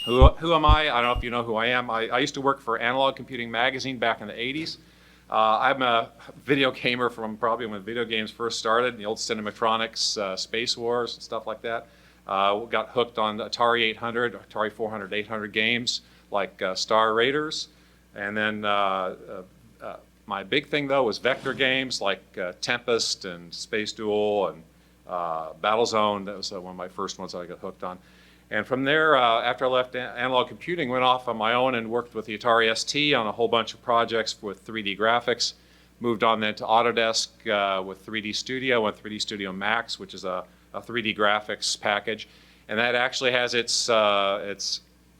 Who am I? I don't know if you know who I am. I used to work for Analog Computing Magazine back in the 80s. I'm a video gamer from probably when video games first started, the old Cinematronics, Space Wars, and stuff like that. Got hooked on Atari 800, Atari 400, 800 games like Star Raiders. And then my big thing, though, was vector games like Tempest and Space Duel and Battlezone. That was one of my first ones that I got hooked on. And from there, after I left Analog Computing, went off on my own and worked with the Atari ST on a whole bunch of projects with 3D graphics. Moved on then to Autodesk with 3D Studio and 3D Studio Max, which is a 3D graphics package. And that actually has its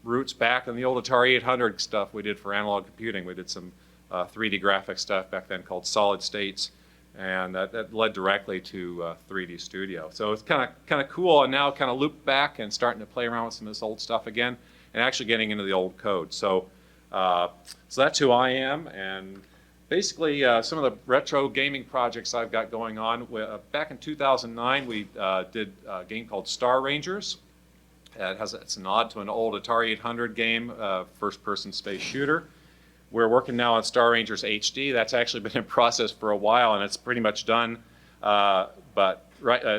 roots back in the old Atari 800 stuff we did for Analog Computing. We did some 3D graphics stuff back then called Solid States. And that led directly to 3D Studio. So it's kind of cool, and now kind of looped back and starting to play around with some of this old stuff again, and actually getting into the old code. So that's who I am, and basically some of the retro gaming projects I've got going on. Back in 2009, we did a game called Star Rangers. It's a nod to an old Atari 800 game, first-person space shooter. We're working now on Star Rangers HD. That's actually been in process for a while, and it's pretty much done. But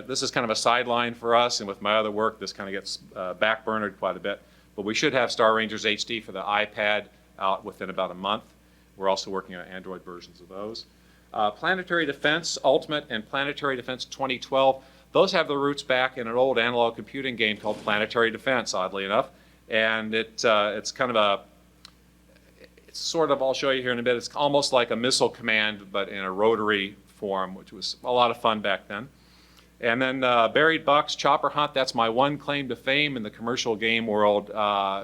this is kind of a sideline for us, and with my other work, this kind of gets backburnered quite a bit. But we should have Star Rangers HD for the iPad out within about a month. We're also working on Android versions of those. Planetary Defense Ultimate and Planetary Defense 2012, those have the roots back in an old Analog Computing game called Planetary Defense, oddly enough. And it's kind of a sort of, I'll show you here in a bit, it's almost like a missile command, but in a rotary form, which was a lot of fun back then. And then Buried Bucks, Chopper Hunt, that's my one claim to fame in the commercial game world.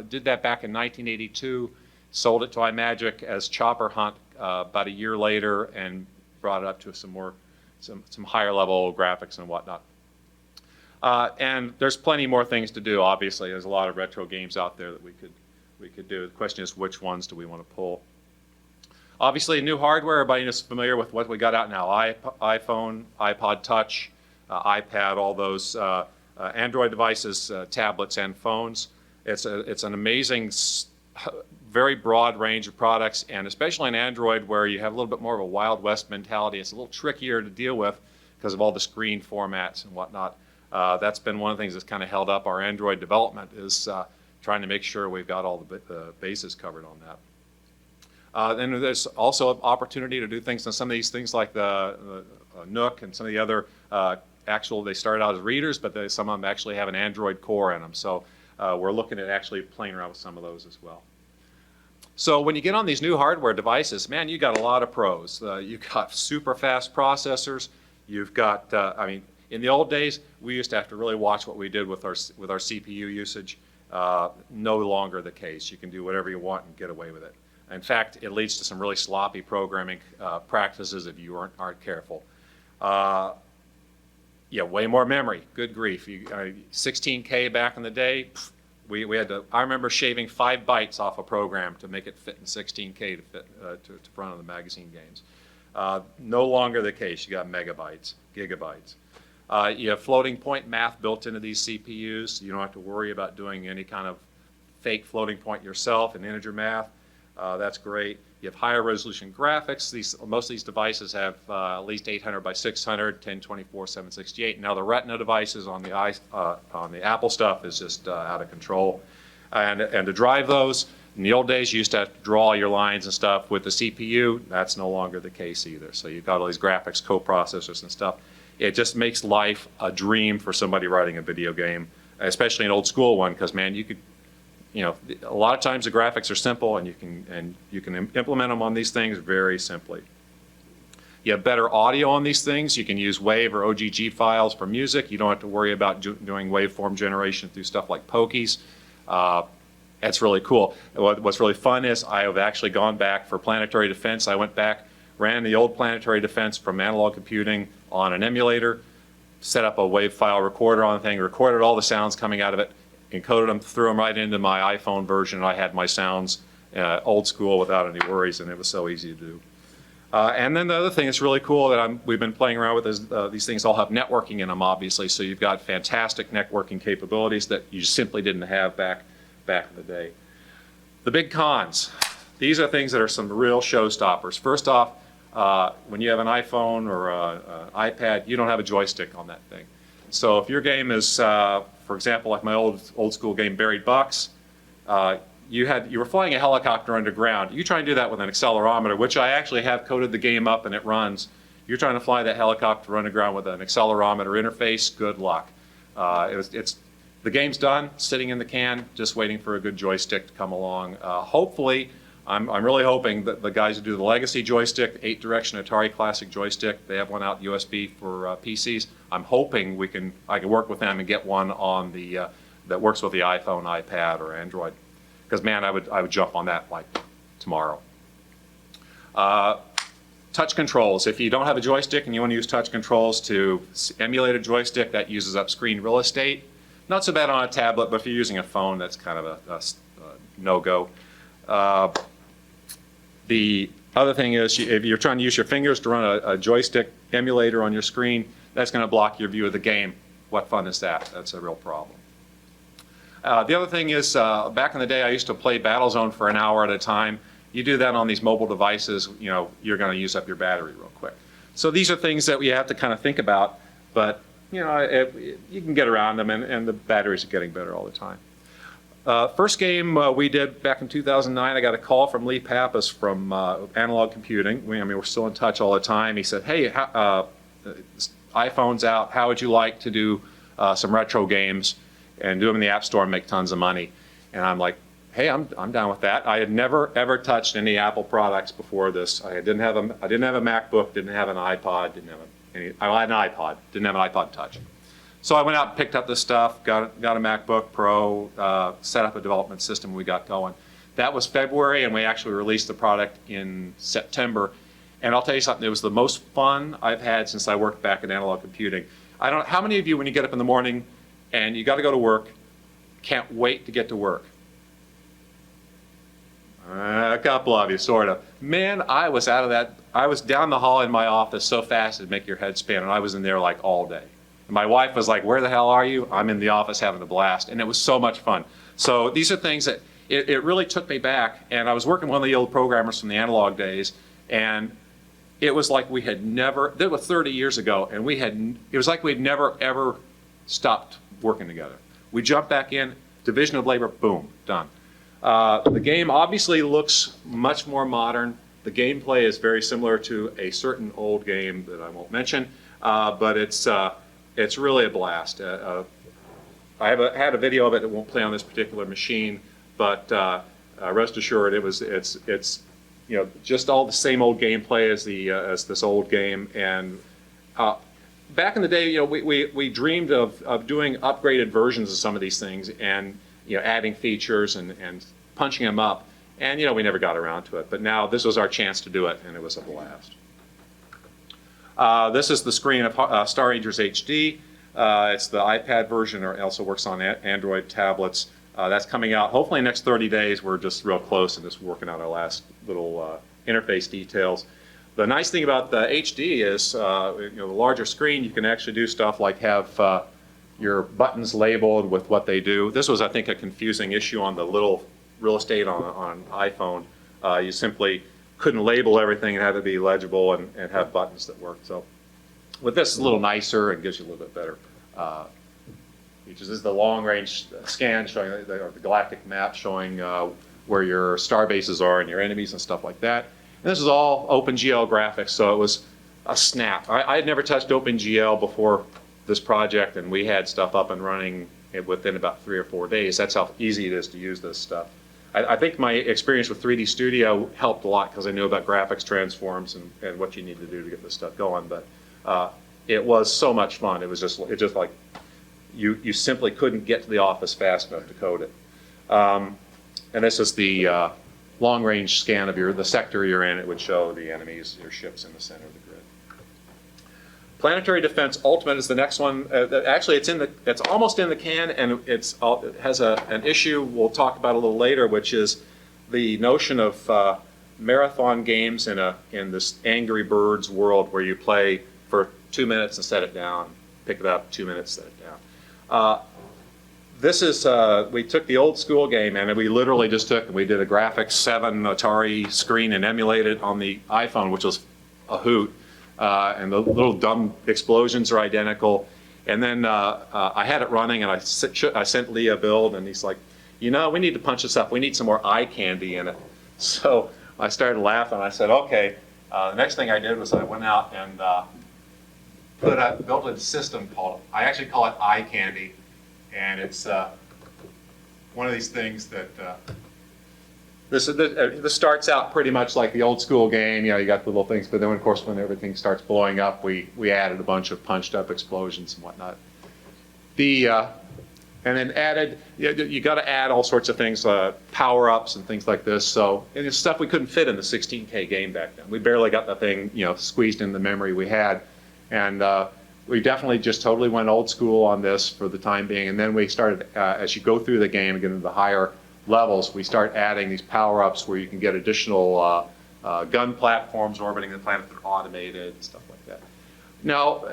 Did that back in 1982, sold it to iMagic as Chopper Hunt about a year later, and brought it up to some higher level graphics and whatnot. And there's plenty more things to do, obviously. There's a lot of retro games out there that we could do. The question is, which ones do we want to pull? Obviously, new hardware, everybody is familiar with what we got out now. iPhone, iPod Touch, iPad, all those Android devices, tablets, and phones. It's an amazing, very broad range of products, and especially in Android, where you have a little bit more of a Wild West mentality, it's a little trickier to deal with because of all the screen formats and whatnot. That's been one of the things that's kind of held up our Android development, is trying to make sure we've got all the bases covered on that. Then there's also an opportunity to do things on some of these things like the Nook and some of the other they started out as readers, but some of them actually have an Android core in them. So we're looking at actually playing around with some of those as well. So when you get on these new hardware devices, man, you got a lot of pros. You've got super fast processors. You've got, I mean, in the old days, we used to have to really watch what we did with our CPU usage. No longer the case. You can do whatever you want and get away with it. In fact, it leads to some really sloppy programming practices if you aren't careful. Yeah, way more memory. Good grief. 16K back in the day, we had to. I remember shaving 5 bytes off a program to make it fit in 16K to fit to run on the magazine games. No longer the case. You got megabytes, gigabytes. You have floating point math built into these CPUs. You don't have to worry about doing any kind of fake floating point yourself in integer math. That's great. You have higher resolution graphics. Most of these devices have at least 800 by 600, 1024, 768. Now the Retina devices on the Apple stuff is just out of control. And to drive those, in the old days, you used to have to draw your lines and stuff with the CPU. That's no longer the case either. So you've got all these graphics coprocessors and stuff. It just makes life a dream for somebody writing a video game, especially an old school one, because man, you could, a lot of times the graphics are simple, and you can implement them on these things very simply. You have better audio on these things. You can use WAV or OGG files for music. You don't have to worry about doing waveform generation through stuff like Pokies. That's really cool. What's really fun is I have actually gone back for Planetary Defense. I went back, ran the old Planetary Defense from Analog Computing on an emulator, set up a WAV file recorder on the thing, recorded all the sounds coming out of it, encoded them, threw them right into my iPhone version, and I had my sounds old school without any worries, and it was so easy to do. And then the other thing that's really cool that we've been playing around with is these things all have networking in them, obviously, so you've got fantastic networking capabilities that you simply didn't have back back in the day. The big cons. These are things that are some real showstoppers. First off, when you have an iPhone or an iPad, you don't have a joystick on that thing. So if your game is, for example, like my old school game Buried Bucks, you were flying a helicopter underground. You try and do that with an accelerometer, which I actually have coded the game up and it runs. You're trying to fly that helicopter underground with an accelerometer interface. Good luck. The game's done, sitting in the can, just waiting for a good joystick to come along. Hopefully, I'm really hoping that the guys who do the legacy joystick, 8-direction Atari Classic joystick, they have one out USB for PCs. I'm hoping I can work with them and get one on that works with the iPhone, iPad, or Android. Because man, I would jump on that like tomorrow. Touch controls. If you don't have a joystick and you want to use touch controls to emulate a joystick, that uses up screen real estate. Not so bad on a tablet, but if you're using a phone, that's kind of a no-go. The other thing is, if you're trying to use your fingers to run a joystick emulator on your screen, that's going to block your view of the game. What fun is that? That's a real problem. The other thing is, back in the day, I used to play Battlezone for an hour at a time. You do that on these mobile devices, you're going to use up your battery real quick. So these are things that we have to kind of think about, but you can get around them, and the batteries are getting better all the time. First game we did back in 2009, I got a call from Lee Pappas from Analog Computing. We're still in touch all the time. He said, hey, iPhone's out. How would you like to do some retro games and do them in the App Store and make tons of money? And I'm like, hey, I'm down with that. I had never ever touched any Apple products before this. I didn't have a MacBook, didn't have an iPod, I had an iPod, didn't have an iPod Touch. So I went out and picked up this stuff, got a MacBook Pro, set up a development system, we got going. That was February, and we actually released the product in September. And I'll tell you something, it was the most fun I've had since I worked back in Analog Computing. I don't know, how many of you, when you get up in the morning and you got to go to work, can't wait to get to work? A couple of you, sort of. Man, I was out of that. I was down the hall in my office so fast it'd make your head spin, and I was in there like all day. And my wife was like, where the hell are you? I'm in the office having a blast, and it was so much fun. So these are things that, it really took me back, and I was working with one of the old programmers from the analog days, and it was like we had never, that was 30 years ago, and it was like we'd never ever stopped working together. We jumped back in, division of labor, boom, done. The game obviously looks much more modern. The gameplay is very similar to a certain old game that I won't mention, but it's really a blast. I had a video of it that won't play on this particular machine, but rest assured, it's just all the same old gameplay as this old game. And back in the day, we dreamed of doing upgraded versions of some of these things and adding features and punching them up, and we never got around to it. But now this was our chance to do it, and it was a blast. This is the screen of Star Rangers HD. It's the iPad version, or it also works on Android tablets. That's coming out hopefully in the next 30 days. We're just real close and just working out our last little interface details. The nice thing about the HD is, the larger screen, you can actually do stuff like have your buttons labeled with what they do. This was, I think, a confusing issue on the little real estate on iPhone. You simply couldn't label everything and have it be legible and have buttons that work. So with this, it's a little nicer and gives you a little bit better features. This is the long-range scan showing the galactic map showing where your star bases are and your enemies and stuff like that. And this is all OpenGL graphics, so it was a snap. I had never touched OpenGL before this project, and we had stuff up and running within about 3 or 4 days. That's how easy it is to use this stuff. I think my experience with 3D Studio helped a lot because I knew about graphics transforms and what you need to do to get this stuff going. But it was so much fun. It just like you simply couldn't get to the office fast enough to code it. And this is the long-range scan of the sector you're in. It would show the enemies, your ships in the center of the grid. Planetary Defense Ultimate is the next one. Actually, it's almost in the can, and it has an issue we'll talk about a little later, which is the notion of marathon games in this Angry Birds world where you play for 2 minutes and set it down, pick it up, 2 minutes, set it down. this is, we took the old school game and we literally just we did a Graphics 7 Atari screen and emulated it on the iPhone, which was a hoot. And the little dumb explosions are identical. And then I had it running and I sent Lee a build and he's like, we need to punch this up. We need some more eye candy in it. So I started laughing. I said, okay. The next thing I did was I went out and built a system I actually call it eye candy. And it's one of these things that this starts out pretty much like the old school game. You got the little things, but then of course when everything starts blowing up, we added a bunch of punched up explosions and whatnot. And then added, you got to add all sorts of things, power ups and things like this. So and it's stuff we couldn't fit in the 16K game back then. We barely got the thing squeezed in the memory we had, and we definitely just totally went old school on this for the time being. And then we started, as you go through the game and get into the higher levels, we start adding these power-ups where you can get additional gun platforms orbiting the planet that are automated and stuff like that. Now,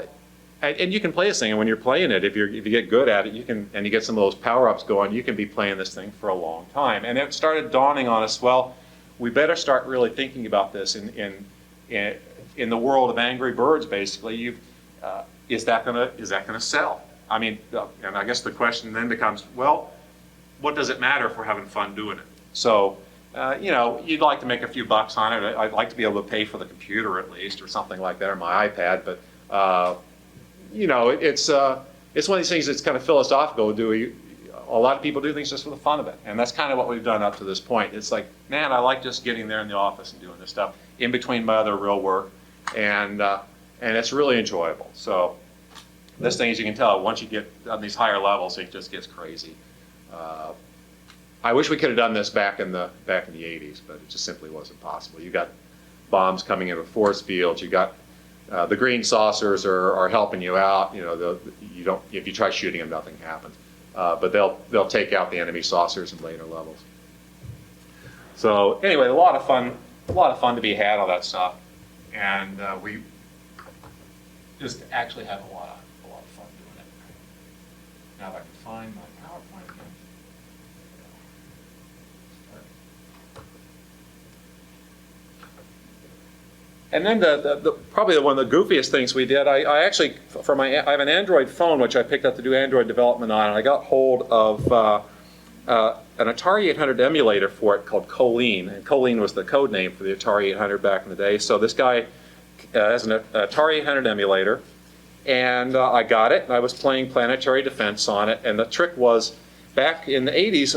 and you can play this thing, and when you're playing it, if you get good at it, and you get some of those power-ups going, you can be playing this thing for a long time. And it started dawning on us, well, we better start really thinking about this in the world of Angry Birds. Basically, is that gonna sell? I mean, and I guess the question then becomes, well, what does it matter if we're having fun doing it? So, you'd like to make a few bucks on it. I'd like to be able to pay for the computer at least, or something like that, or my iPad. But it's one of these things that's kind of philosophical. A lot of people do things just for the fun of it, and that's kind of what we've done up to this point. It's like, man, I like just getting there in the office and doing this stuff in between my other real work, and it's really enjoyable. So this thing, as you can tell, once you get on these higher levels, it just gets crazy. I wish we could have done this back in the 80s, but it just simply wasn't possible. You got bombs coming in with force fields. You got the green saucers are helping you out. If you try shooting them, nothing happens. But they'll take out the enemy saucers in later levels. So anyway, a lot of fun to be had on that stuff, and we just actually have a lot of fun doing it. Now if I can find my PowerPoint again. And then probably one of the goofiest things we did, I actually, I have an Android phone which I picked up to do Android development on, and I got hold of an Atari 800 emulator for it called Colleen, and Colleen was the code name for the Atari 800 back in the day. So this guy has an Atari 800 emulator, and I got it, and I was playing Planetary Defense on it, and the trick was, back in the 80s,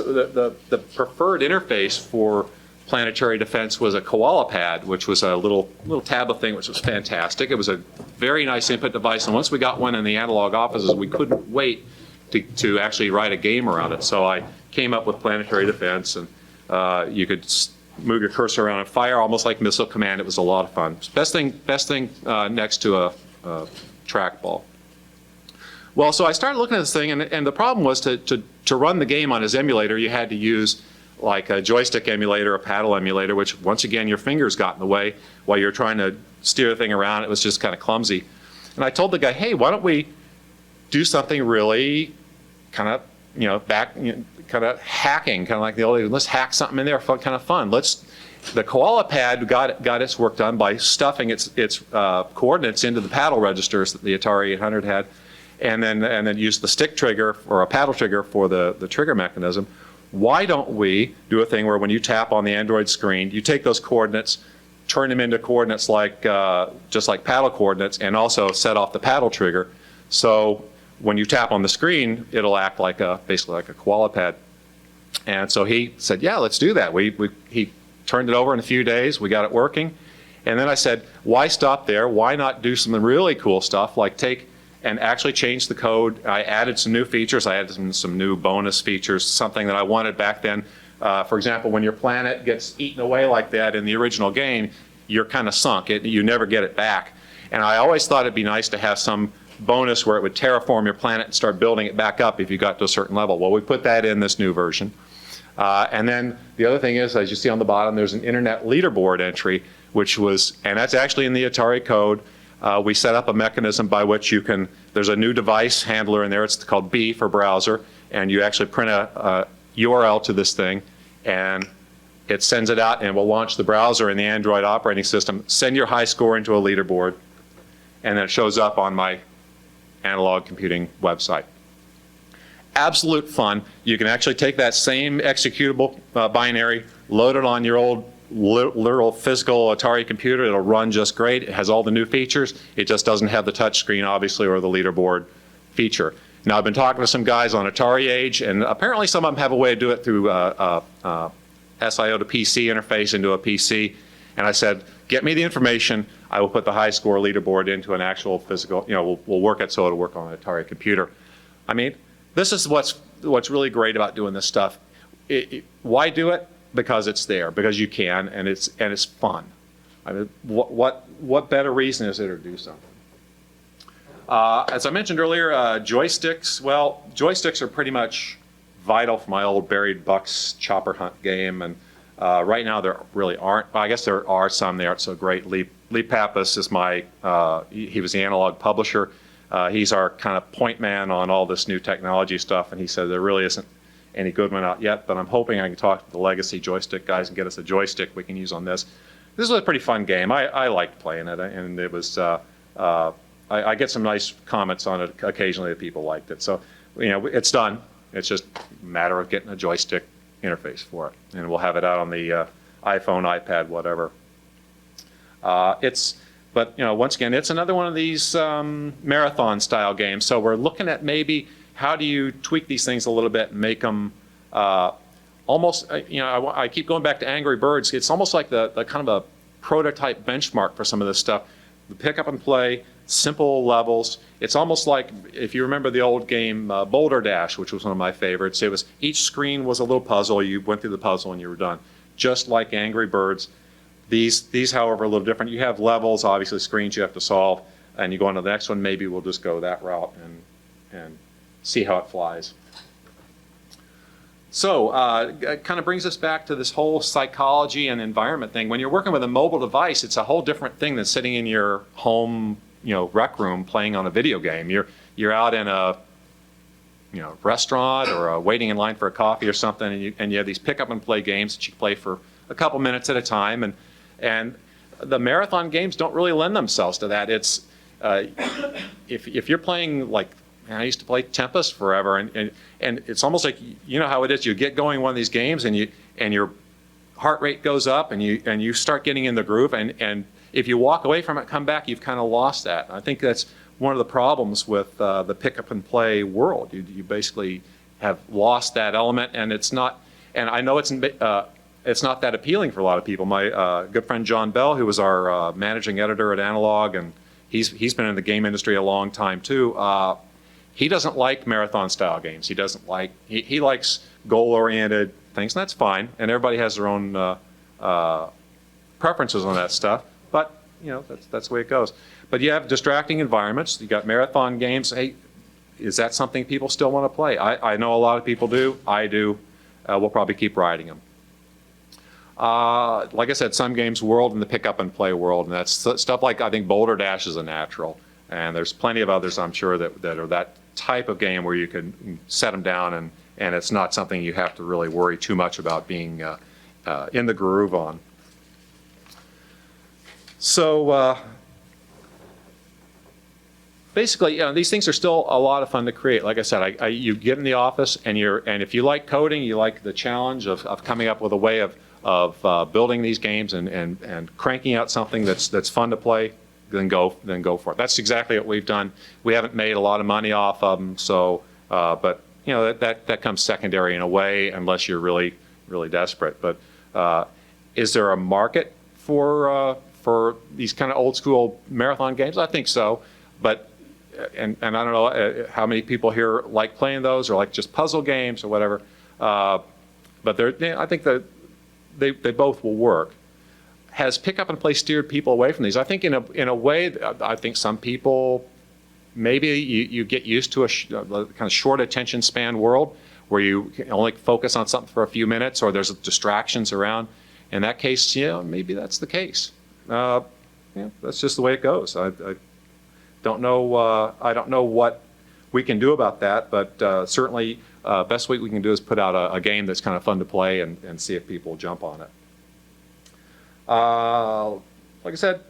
the preferred interface for Planetary Defense was a koala pad, which was a little tablet thing, which was fantastic. It was a very nice input device, and once we got one in the analog offices, we couldn't wait to actually write a game around it. So I came up with Planetary Defense, and you could move your cursor around and fire almost like Missile Command. It was a lot of fun. Best thing next to a trackball. Well, so I started looking at this thing, and the problem was to run the game on his emulator, you had to use like a joystick emulator, a paddle emulator, which once again your fingers got in the way while you're trying to steer the thing around. It was just kind of clumsy. And I told the guy, hey, why don't we do something really kind of kind of hacking, kind of like the old days. Let's hack something in there, kind of fun. The koala pad got its work done by stuffing its coordinates into the paddle registers that the Atari 800 had, and then use the stick trigger or a paddle trigger for the trigger mechanism. Why don't we do a thing where when you tap on the Android screen, you take those coordinates, turn them into coordinates like just like paddle coordinates, and also set off the paddle trigger. So when you tap on the screen, it'll act like basically like a koala pad. And so he said, yeah, let's do that. He turned it over in a few days. We got it working. And then I said, why stop there? Why not do some really cool stuff, like take and actually change the code? I added some new features. I added some new bonus features, something that I wanted back then. For example, when your planet gets eaten away like that in the original game, you're kind of sunk. You never get it back. And I always thought it'd be nice to have some bonus where it would terraform your planet and start building it back up if you got to a certain level. Well, we put that in this new version. And then the other thing is, as you see on the bottom, there's an internet leaderboard entry, and that's actually in the Atari code. we set up a mechanism by which you can, there's a new device handler in there, it's called B for browser, and you actually print a URL to this thing, and it sends it out and will launch the browser in the Android operating system, send your high score into a leaderboard, and then it shows up on my analog computing website. Absolute fun. You can actually take that same executable binary, load it on your old literal physical Atari computer. It'll run just great. It has all the new features. It just doesn't have the touch screen, obviously, or the leaderboard feature. Now, I've been talking to some guys on Atari Age, and apparently some of them have a way to do it through SIO to PC interface into a PC. And I said, get me the information. I will put the high score leaderboard into an actual physical, we'll work it so it'll work on an Atari computer. I mean, this is what's really great about doing this stuff. Why do it? Because it's there, because you can, and it's fun. I mean, what better reason is there to do something? As I mentioned earlier, joysticks. Well, joysticks are pretty much vital for my old Buried Bucks chopper hunt game, and right now there really aren't. I guess there are some. They aren't so great. Lee Pappas is my. He was the analog publisher. He's our kind of point man on all this new technology stuff, and he said there really isn't any good one out yet, but I'm hoping I can talk to the legacy joystick guys and get us a joystick we can use on this. This was a pretty fun game. I liked playing it, and it was, I get some nice comments on it occasionally that people liked it. So, it's done. It's just a matter of getting a joystick interface for it, and we'll have it out on the iPhone, iPad, whatever. But once again, it's another one of these marathon style games. So we're looking at maybe how do you tweak these things a little bit and make them almost, I keep going back to Angry Birds. It's almost like the kind of a prototype benchmark for some of this stuff. The pick up and play, simple levels. It's almost like, if you remember the old game Boulder Dash, which was one of my favorites, it was each screen was a little puzzle. You went through the puzzle and you were done. Just like Angry Birds. These, however, are a little different. You have levels, obviously screens you have to solve, and you go on to the next one. Maybe we'll just go that route and see how it flies. So it kind of brings us back to this whole psychology and environment thing. When you're working with a mobile device, it's a whole different thing than sitting in your home, rec room playing on a video game. You're out in a restaurant or waiting in line for a coffee or something, and you have these pick up and play games that you play for a couple minutes at a time, and the marathon games don't really lend themselves to that. It's if you're playing, like, I used to play Tempest forever, and it's almost like, how it is. You get going one of these games, and your heart rate goes up, and you start getting in the groove, and if you walk away from it, come back, you've kind of lost that. I think that's one of the problems with the pick up and play world. You basically have lost that element, and it's not. And I know it's not that appealing for a lot of people. My good friend John Bell, who was our managing editor at Analog, and he's been in the game industry a long time too. He doesn't like marathon style games. He doesn't like. He likes goal oriented things, and that's fine. And everybody has their own preferences on that stuff. But that's the way it goes. But you have distracting environments. You got marathon games. Hey, is that something people still want to play? I know a lot of people do. I do. We'll probably keep riding them. Like I said, some games world and the pick up and play world, and that's stuff like, I think Boulder Dash is a natural, and there's plenty of others I'm sure that are that type of game where you can set them down and it's not something you have to really worry too much about being in the groove on. So basically, these things are still a lot of fun to create. Like I said, you get in the office and if you like coding, you like the challenge of coming up with a way of building these games and cranking out something that's fun to play, then go for it. That's exactly what we've done. We haven't made a lot of money off of them, so but that comes secondary in a way unless you're really desperate. But is there a market for these kind of old school marathon games? I think so, but and I don't know how many people here like playing those or like just puzzle games or whatever. But I think that they both will work. Has pick up and play steered people away from these? I think in a way, I think some people, maybe you get used to a kind of short attention span world where you can only focus on something for a few minutes or there's distractions around. In that case, maybe that's the case. That's just the way it goes. I don't know what we can do about that, but certainly best way we can do is put out a game that's kind of fun to play and see if people jump on it. Like I said,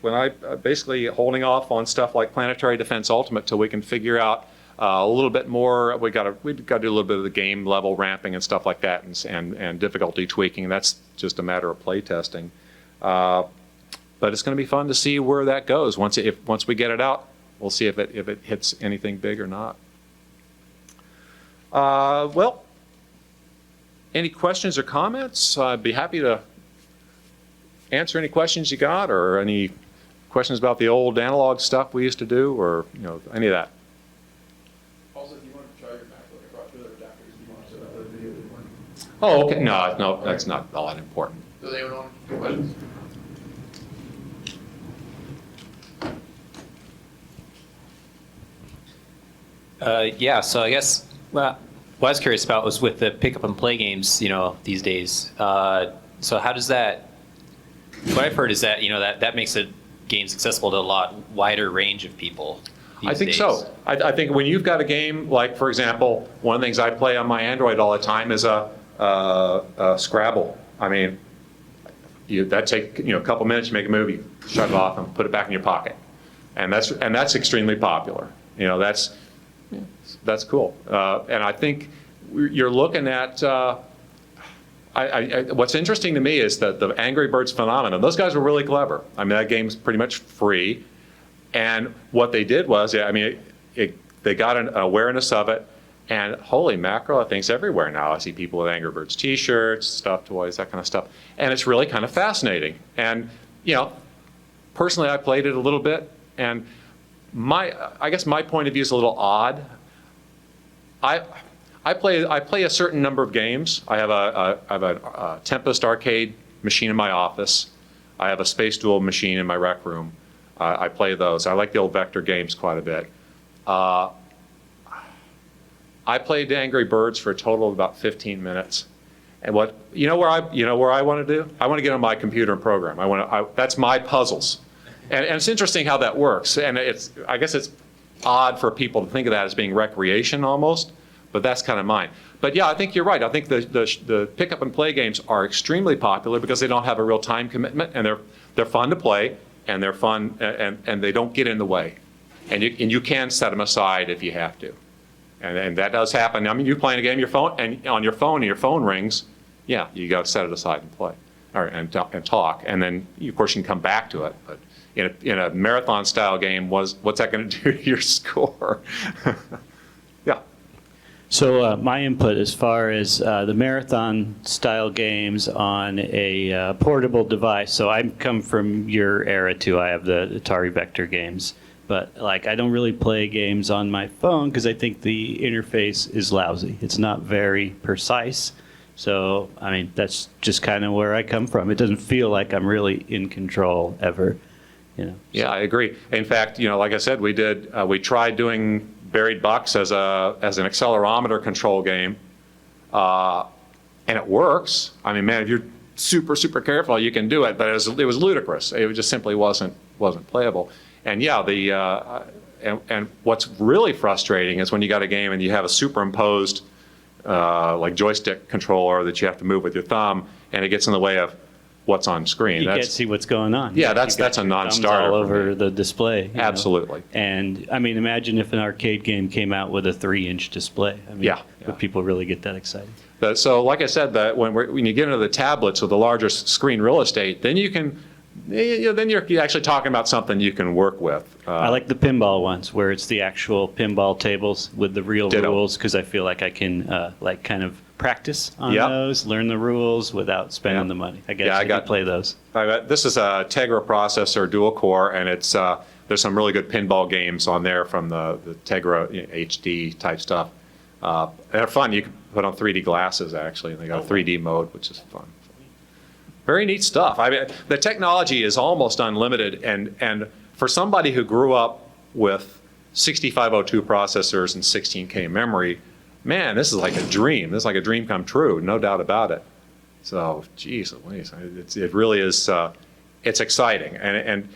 when I basically holding off on stuff like Planetary Defense Ultimate till we can figure out a little bit more. We've got to do a little bit of the game level ramping and stuff like that, and difficulty tweaking. That's just a matter of play testing. But it's going to be fun to see where that goes. Once we get it out, we'll see if it hits anything big or not. Well, any questions or comments? I'd be happy to answer any questions you got, or any questions about the old analog stuff we used to do, or any of that. Also, if you want to try your MacBook, I brought 2 other adapters. If you want to set up a video one. Oh, okay. No, that's not all that important. Does anyone want any questions? Yeah, so I guess what I was curious about was with the pick up and play games, these days. So how does that? What I've heard is that that makes the games accessible to a lot wider range of people. I think so. I think when you've got a game like, for example, one of the things I play on my Android all the time is a Scrabble. I mean, that take a couple minutes, you make a movie, shut it off, and put it back in your pocket, and that's extremely popular. That's cool. And I think you're looking at. What's interesting to me is that the Angry Birds phenomenon. Those guys were really clever. I mean, that game's pretty much free, and what they did was, they got an awareness of it, and holy mackerel, I think it's everywhere now. I see people with Angry Birds T-shirts, stuffed toys, that kind of stuff, and it's really kind of fascinating. And personally, I played it a little bit, and I guess my point of view is a little odd. I play a certain number of games. I have a Tempest arcade machine in my office. I have a Space Duel machine in my rec room. I play those. I like the old vector games quite a bit. I played Angry Birds for a total of about 15 minutes. And where I want to do? I want to get on my computer and program. That's my puzzles. And it's interesting how that works. And I guess it's odd for people to think of that as being recreation almost, but that's kind of mine. But yeah, I think you're right. I think the pick up and play games are extremely popular because they don't have a real time commitment, and they're fun to play, and they're fun, and they don't get in the way. And you can set them aside if you have to. And that does happen. I mean, you're playing a game on your phone and your phone rings, yeah, you got to set it aside and play, and talk. And then, of course, you can come back to it. But in a marathon style game, what's that going to do to your score? Yeah. So my input as far as the marathon style games on a portable device. So I come from your era too. I have the Atari Vector games, but I don't really play games on my phone because I think the interface is lousy. It's not very precise. So I mean, that's just kind of where I come from. It doesn't feel like I'm really in control ever. Yeah, I agree. In fact, like I said, we tried doing Buried Bucks as an accelerometer control game, and it works. I mean, man, if you're super, super careful, you can do it, but it was ludicrous. It just simply wasn't playable. And yeah, and what's really frustrating is when you got a game and you have a superimposed joystick controller that you have to move with your thumb, and it gets in the way of what's on screen. You can't see what's going on. Yeah, that's a non-starter. All over the display. Absolutely. And I mean, imagine if an arcade game came out with a 3-inch display. I mean, would people really get that excited? So, like I said, that when you get into the tablets with the larger screen real estate, then then you're actually talking about something you can work with. I like the pinball ones where it's the actual pinball tables with the real rules, because I feel like I can kind of practice on those, learn the rules without spending the money. I guess I could play those. This is a Tegra processor, dual core, and it's there's some really good pinball games on there from the Tegra HD type stuff. They're fun. You can put on 3D glasses actually, and they got a 3D mode, which is fun. Very neat stuff. I mean, the technology is almost unlimited, and for somebody who grew up with 6502 processors and 16K memory, man, this is like a dream. This is like a dream come true, no doubt about it. So, geez Louise, it really is. It's exciting, and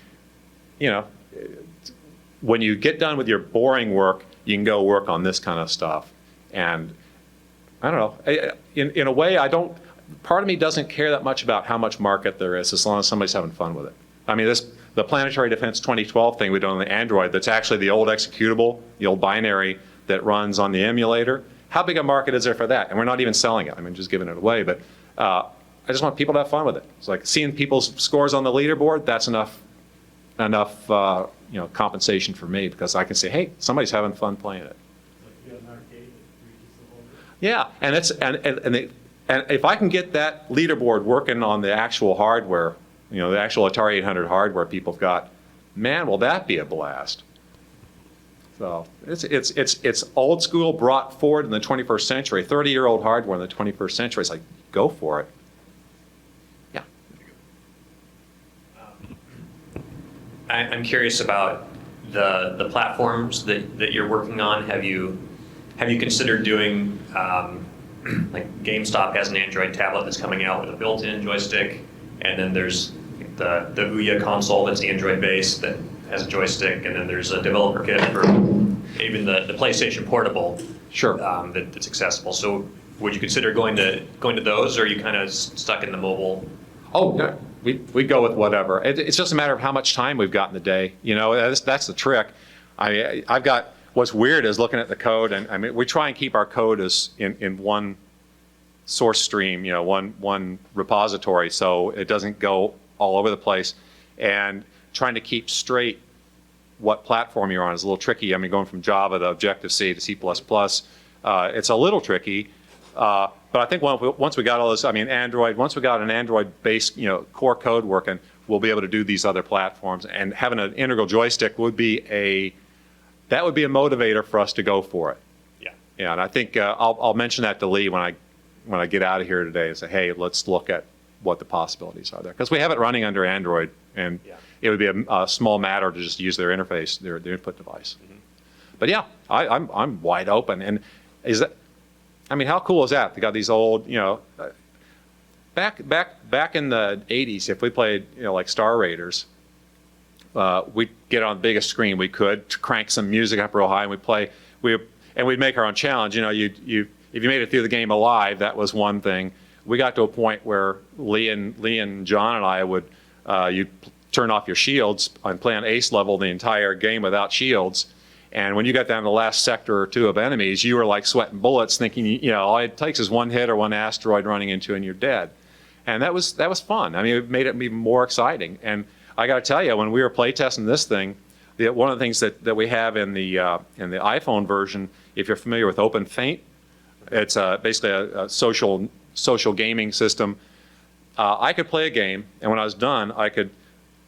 when you get done with your boring work, you can go work on this kind of stuff. And I don't know, in a way, part of me doesn't care that much about how much market there is as long as somebody's having fun with it. I mean, the Planetary Defense 2012 thing we did on the Android, that's actually the old executable, the old binary that runs on the emulator. How big a market is there for that? And we're not even selling it. I mean, just giving it away. But I just want people to have fun with it. It's like seeing people's scores on the leaderboard. That's enough compensation for me, because I can say, hey, somebody's having fun playing it. Yeah, and if I can get that leaderboard working on the actual hardware, the actual Atari 800 hardware people have got, man, will that be a blast. So it's old school brought forward in the 21st century, 30-year-old hardware in the 21st century. It's like, go for it. Yeah. I'm curious about the platforms that you're working on. Have you considered doing, like GameStop has an Android tablet that's coming out with a built-in joystick, and then there's the Ouya console that's Android-based that has a joystick, and then there's a developer kit for even the PlayStation Portable. Sure. That's accessible. So would you consider going to those, or are you kind of stuck in the mobile? Oh, yeah. We go with whatever. It's just a matter of how much time we've got in the day. That's the trick. I've got, what's weird is looking at the code, and I mean, we try and keep our code as in one source stream, one repository, so it doesn't go all over the place. And trying to keep straight what platform you're on is a little tricky. I mean, going from Java to Objective-C to C++, it's a little tricky. But I think once we got all this, Android, once we got an Android-based, core code working, we'll be able to do these other platforms. And having an integral joystick would be a motivator for us to go for it. Yeah. Yeah, and I think I'll mention that to Lee when I get out of here today and say, hey, let's look at what the possibilities are there, because we have it running under Android, and it would be a small matter to just use their interface, their input device. Mm-hmm. But yeah, I'm wide open. And how cool is that? They got these old, back in the 80s, if we played, like Star Raiders, we'd get on the biggest screen we could, crank some music up real high, and we'd make our own challenge. If you made it through the game alive, that was one thing. We got to a point where Lee and John and I would, you'd turn off your shields and play on ace level the entire game without shields. And when you got down to the last sector or two of enemies, you were like sweating bullets, thinking, all it takes is one hit or one asteroid running into and you're dead. And that was fun. It made it even more exciting. And I got to tell you, when we were playtesting this thing, one of the things that we have in the iPhone version, if you're familiar with OpenFaint, it's basically a social gaming system. I could play a game, and when I was done, I could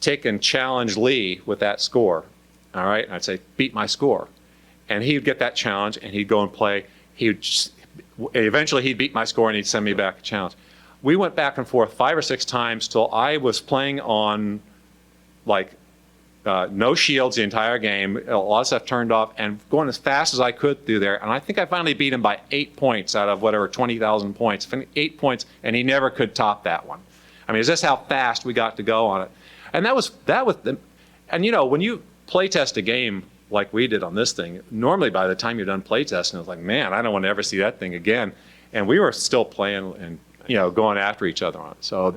take and challenge Lee with that score. All right, and I'd say, beat my score. And he'd get that challenge, and he'd go and play. Eventually, he'd beat my score, and he'd send me back a challenge. We went back and forth 5 or 6 times till I was playing on, no shields the entire game, a lot of stuff turned off, and going as fast as I could through there. And I think I finally beat him by 8 points out of whatever, 20,000 points. 8 points, and he never could top that one. It's just how fast we got to go on it. And when you playtest a game like we did on this thing, normally by the time you're done playtesting, it's like, man, I don't want to ever see that thing again. And we were still playing and going after each other on it. So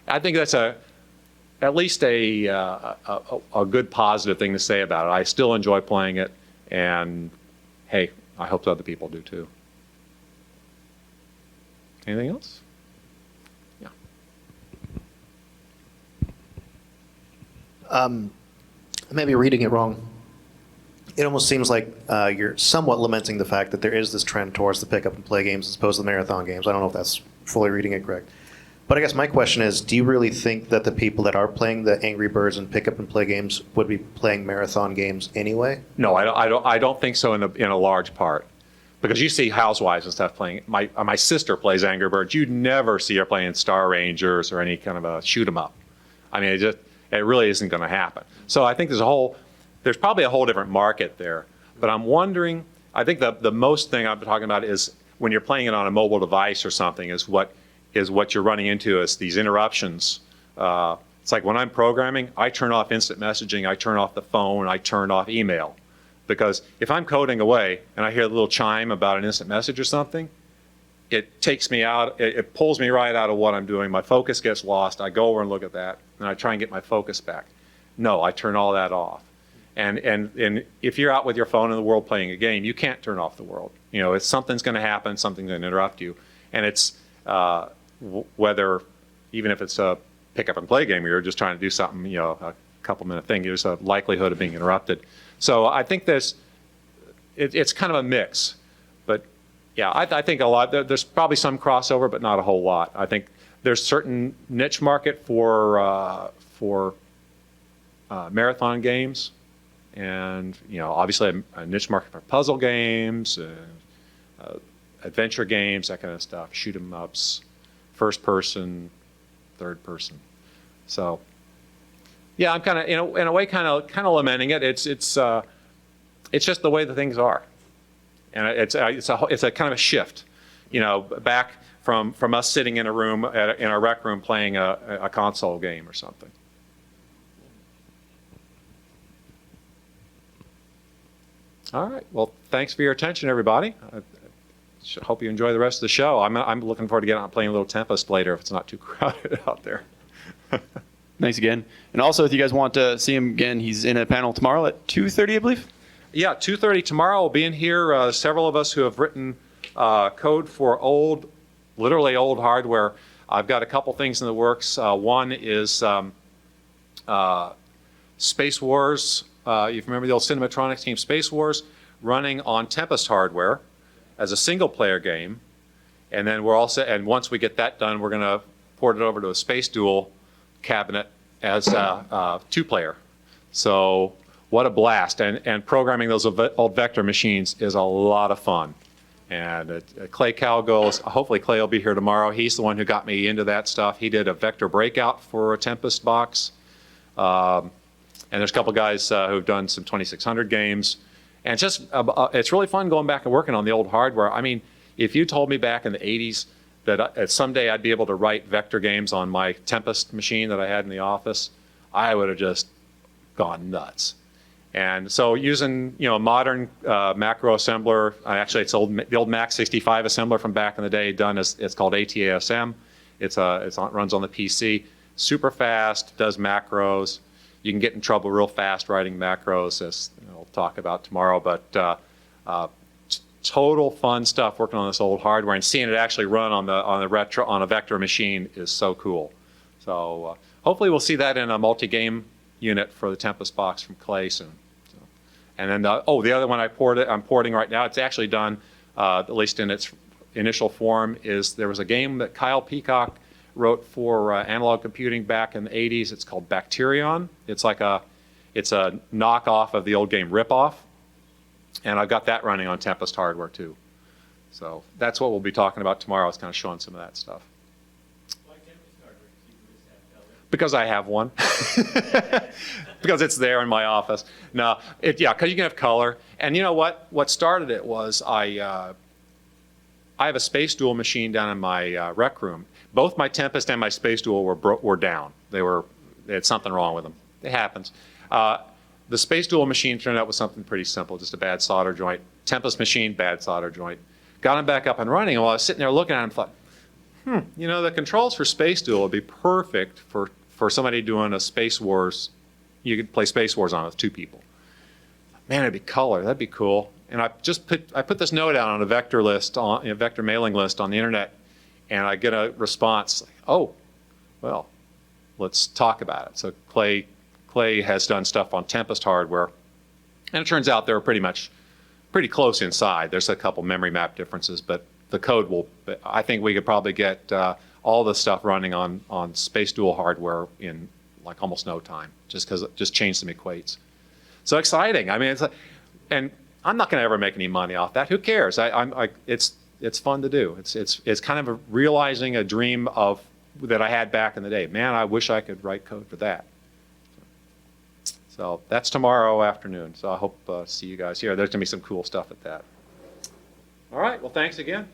I think that's at least a good positive thing to say about it. I still enjoy playing it, and hey, I hope other people do too. Anything else? Yeah. I may be reading it wrong. It almost seems like you're somewhat lamenting the fact that there is this trend towards the pick up and play games as opposed to the marathon games. I don't know if that's fully reading it correct. But I guess my question is, do you really think that the people that are playing the Angry Birds and pick up and play games would be playing marathon games anyway? No, I don't think so in a large part. Because you see housewives and stuff playing. My sister plays Angry Birds. You'd never see her playing Star Rangers or any kind of a shoot 'em up. It really isn't going to happen. So I think there's probably a whole different market there. But I'm wondering, I think the most thing I'm talking about is when you're playing it on a mobile device or something is what you're running into is these interruptions It's like when I'm programming, I turn off instant messaging, I turn off the phone, I turn off email. Because if I'm coding away and I hear the little chime about an instant message or something, it takes me out, it pulls me right out of what I'm doing. My focus gets lost. I go over and look at that, and I try and get my focus back. No, I turn all that off. And if you're out with your phone in the world playing a game, you can't turn off the world. You know, it's something's going to happen, something's going to interrupt you. And it's whether, even if it's a pick up and play game, you're just trying to do something, you know, a couple minute thing, there's a likelihood of being interrupted. So I think it's kind of a mix. But yeah, I think a lot, there's probably some crossover, but not a whole lot. I think there's certain niche market for marathon games, and you know, obviously a niche market for puzzle games, adventure games, that kind of stuff, shoot 'em ups, first person, third person. So yeah, I'm kind of in a way kind of lamenting it. It's just the way the things are, and it's a kind of a shift, you know, back from us sitting in a room in a rec room playing a console game or something. All right. Well, thanks for your attention, everybody. I hope you enjoy the rest of the show. I'm looking forward to getting out and playing a little Tempest later if it's not too crowded out there. Thanks again. And also, if you guys want to see him again, he's in a panel tomorrow at 2:30, I believe. Yeah, 2:30 tomorrow. We'll be in here. Several of us who have written code for literally old hardware. I've got a couple things in the works. One is Space Wars. If you remember the old Cinematronics game Space Wars, running on Tempest hardware as a single-player game. And then and once we get that done, we're going to port it over to a Space Duel cabinet as a two-player. So what a blast. And programming those old vector machines is a lot of fun. And Clay Cowgills, hopefully Clay will be here tomorrow. He's the one who got me into that stuff. He did a vector breakout for a Tempest box. And there's a couple guys who've done some 2600 games. And it's just, it's really fun going back and working on the old hardware. I mean, if you told me back in the 80s that someday I'd be able to write vector games on my Tempest machine that I had in the office, I would have just gone nuts. And so using, you know, a modern macro assembler, actually it's the old Mac 65 assembler from back in the day, it's called ATASM. It runs on the PC, super fast, does macros. You can get in trouble real fast writing macros, as we'll talk about tomorrow. But total fun stuff working on this old hardware, and seeing it actually run on a vector machine is so cool. So hopefully we'll see that in a multi-game unit for the Tempest box from Clay soon. So, and then the other one I'm porting right now. It's actually done, at least in its initial form. There was a game that Kyle Peacock wrote for analog computing back in the 80s. It's called Bacterion. It's a knockoff of the old game Ripoff. And I've got that running on Tempest hardware too. So that's what we'll be talking about tomorrow, is kind of showing some of that stuff. Why Tempest hardware? You just have color. Because I have one. Because it's there in my office. No, because you can have color. And you know what? What started it was I have a Space Duel machine down in my rec room. Both my Tempest and my Space Duel were down. They had something wrong with them. It happens. The Space Duel machine turned out with something pretty simple, just a bad solder joint. Tempest machine, bad solder joint. Got them back up and running, and while I was sitting there looking at them, I thought, the controls for Space Duel would be perfect for somebody doing a Space Wars. You could play Space Wars on it with two people. Man, it'd be color. That'd be cool. And I put this note out on a vector list, on a vector mailing list on the internet, and I get a response like, oh, well, let's talk about it. So Clay has done stuff on Tempest hardware, and it turns out they're pretty close inside. There's a couple memory map differences, but the code I think we could probably get all the stuff running on Space Duel hardware in like almost no time, just change some equates. So exciting. I mean, and I'm not going to ever make any money off that. Who cares? It's fun to do. It's kind of realizing a dream that I had back in the day. Man, I wish I could write code for that. So that's tomorrow afternoon. So I hope to see you guys here. There's going to be some cool stuff at that. All right. Well, thanks again.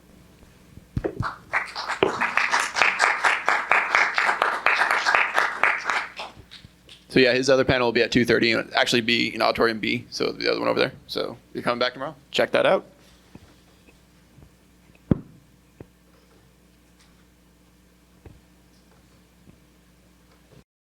So yeah, his other panel will be at 2:30 and it'll actually be in Auditorium B, so the other one over there. So if you're coming back tomorrow, check that out.